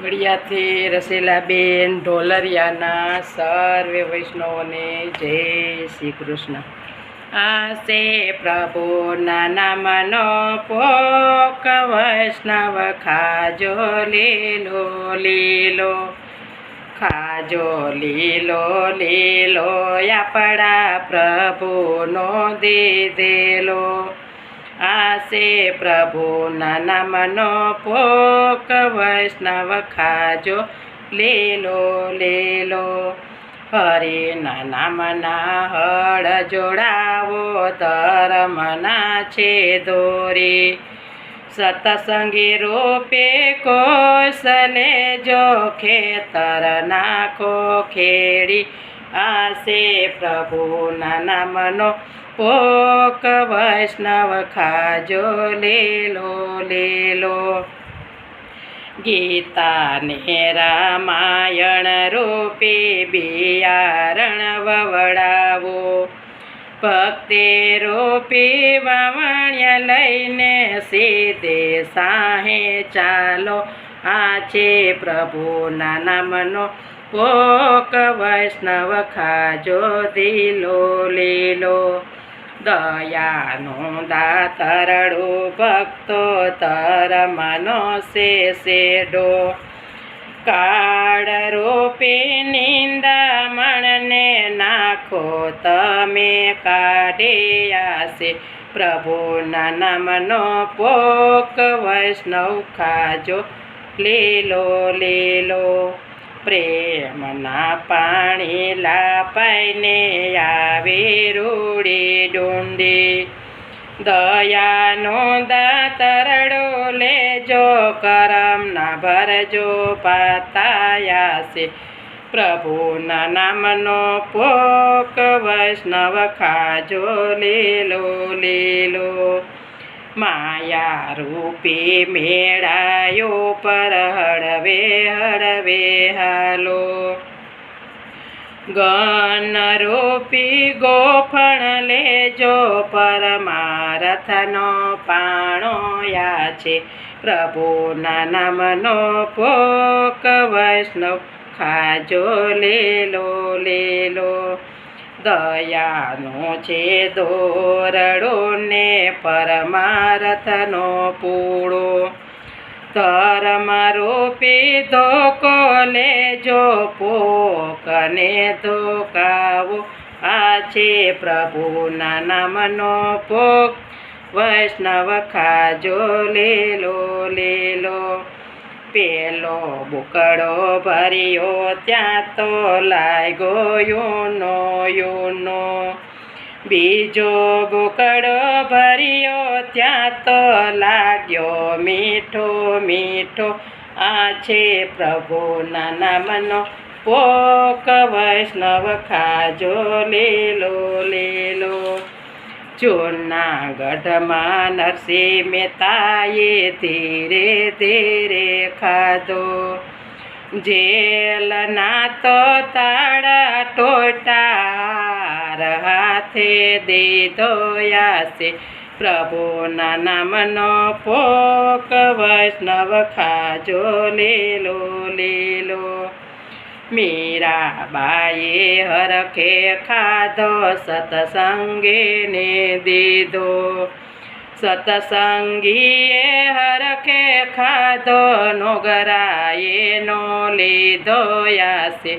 વડિયાથી રસીલાબેન ઢોલરિયાના સર્વે વૈષ્ણવોને જય શ્રી કૃષ્ણ। આસે પ્રભુના નામનો પોક વૈષ્ણવ ખાજો લીલો લીલો, ખાજો લીલો લીલો આપણા પ્રભુનો દીધેલો। આસે પ્રભુના નામનો પોક વૈષ્ણવ ખાજો લીલો લીલો। હરિના નામના હળ જોડાવો ધર્મના છે દોરી, સતસંગી રૂપે કોસલે જો ખેતર નાખો ખેડી। આસે પ્રભુના નામનો પોક વૈષ્ણવ ખાજો લીલો લીલો। ગીતા ને રામાયણ રૂપે બિયારણ વવડાવો, ભક્તિ રૂપી વાવણ્ય લઈને સીધે સાહે ચાલો। આ છે પ્રભુના નામનો પોક વૈષ્ણવ ખાજો લીલો લીલો। દયાનો દાતરડો ભક્તો ધર્મનો શેષેડો, કાળ રૂપી નિંદામણને નાખો તમે કાઢી। આસે પ્રભુના નામનો પોક વૈષ્ણવ ખાજો લીલો લીલો। પ્રેમના પાણી લાપાઈને આવે રૂડી ડુંડી, દયાનો દાતરડો લેજો કરમના ભરજો પાતાયા છે। પ્રભુના નામનો પોક વૈષ્ણવ ખાજો લીલો લીલો। માયા રૂપી મેળાયો પર હળવે હળવે હાલો, ગન રૂપી ગોફણ લેજો પરમારથનો પાણો। યા છે પ્રભુના નામનો પોક વૈષ્ણવ ખાજો લીલો લીલો। દયાનો છે દોરડો ને પરમારથનો પૂળો, ધર્મ રૂપી ધોકો લેજો પોકને ધોકાવો। આ છે પ્રભુના નામનો પોક વૈષ્ણવ ખાજો લીલો લીલો। પેલો બુકડો ભર્યો ત્યાં તો લાગ્યો યુનો યુનો, બીજો બુકડો ભર્યો ત્યાં તો લાગ્યો મીઠો મીઠો। આ છે પ્રભુના નામનો પોક વૈષ્ણવ ખાજો લીલો લીલો। જૂનાગઢમાં નરસિંહ મહેતાએ ધીરે ધીરે ખાધો, જેલના તો તાળા ટોટાર હાથે દીધો। આસે પ્રભુના નામનો પોક વૈષ્ણવ ખાજો લીલો લીલો। મીરાબાઈએ હરખે ખાધો સતસંગીને દીધો, સતસંગીએ હરખે ખાધો નોગરાએ નો લીધો। આસે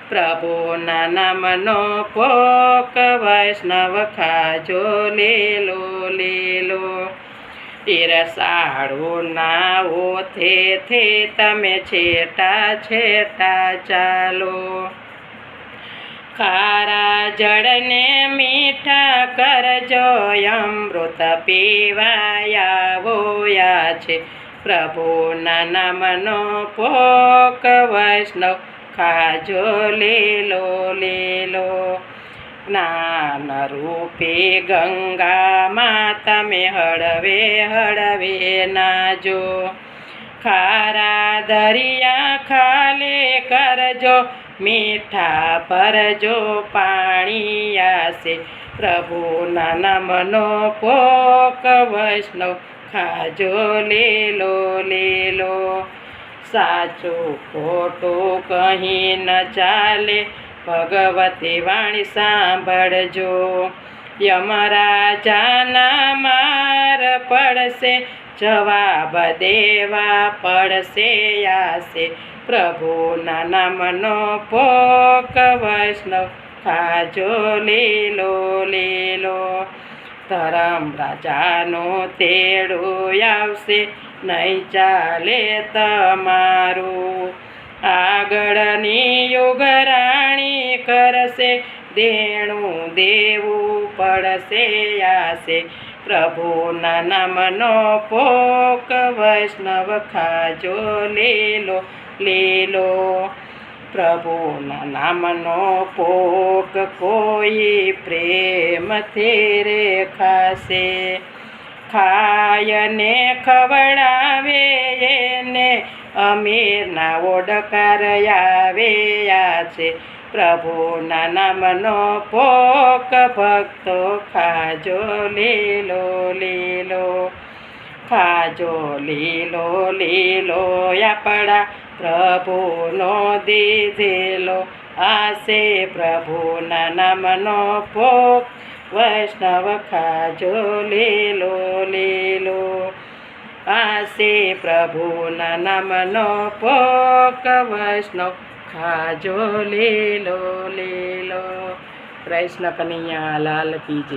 પ્રભુના નામનો પોક વૈષ્ણવ ખાજો લીલો લીલો। ઈરસાળુના ઓથેથી તમે છેટા છેટા ચાલો, ખારા જળને મીઠા કરજો અમૃત પીવાયાવો। આ છે પ્રભુના નામનો પોક વૈષ્ણવ ખાજો લીલો લીલો। જ્ઞાન રૂપી ગંગામાં તમે હળવે હળવે નાજો, ખારા દરિયા ખાલે કરજો મીઠા ભરજો પાણી। આસે પ્રભુના નામનો પોક વૈષ્ણવ ખાજો લીલો લીલો। સાચું ખોટું કહી ન ચાલે, ભગવતી વાણી સાંભળજો. યમરાજાના માર પડશે, જવાબ દેવા પડશે આશે. પ્રભુના નામનો ભોગ વૈષ્ણવ ખાજો લીલો લીલો. ધરમ રાજાનું તેડું આવશે, નહીં ચાલે તમારું. આગળની યુગરાણી કરશે, દેણું દેવું પડશે આશે. પ્રભુના નામનો ભોગ વૈષ્ણવ ખાજો લીલો લીલો. પ્રભુના નામનો ભોગ કોઈ પ્રેમથી રે ખાશે. ખાયને ખવડાવે એને અમીરના ઓડકાર આવ્યા છે. પ્રભુના નામનો ભોગ ભક્તો ખાજો લીલો લીલો. ખાજો લીલો લીલો આપણા પ્રભુનો દીધેલો આશે. પ્રભુના નામનો ભોગ વૈષ્ણવ ખાજો લીલો લીલો આશે. પ્રભુના નામનો ભોગ વૈષ્ણવ ખાજો લીલો લીલો. કૃષ્ણ કનૈયા લાલ કી જય.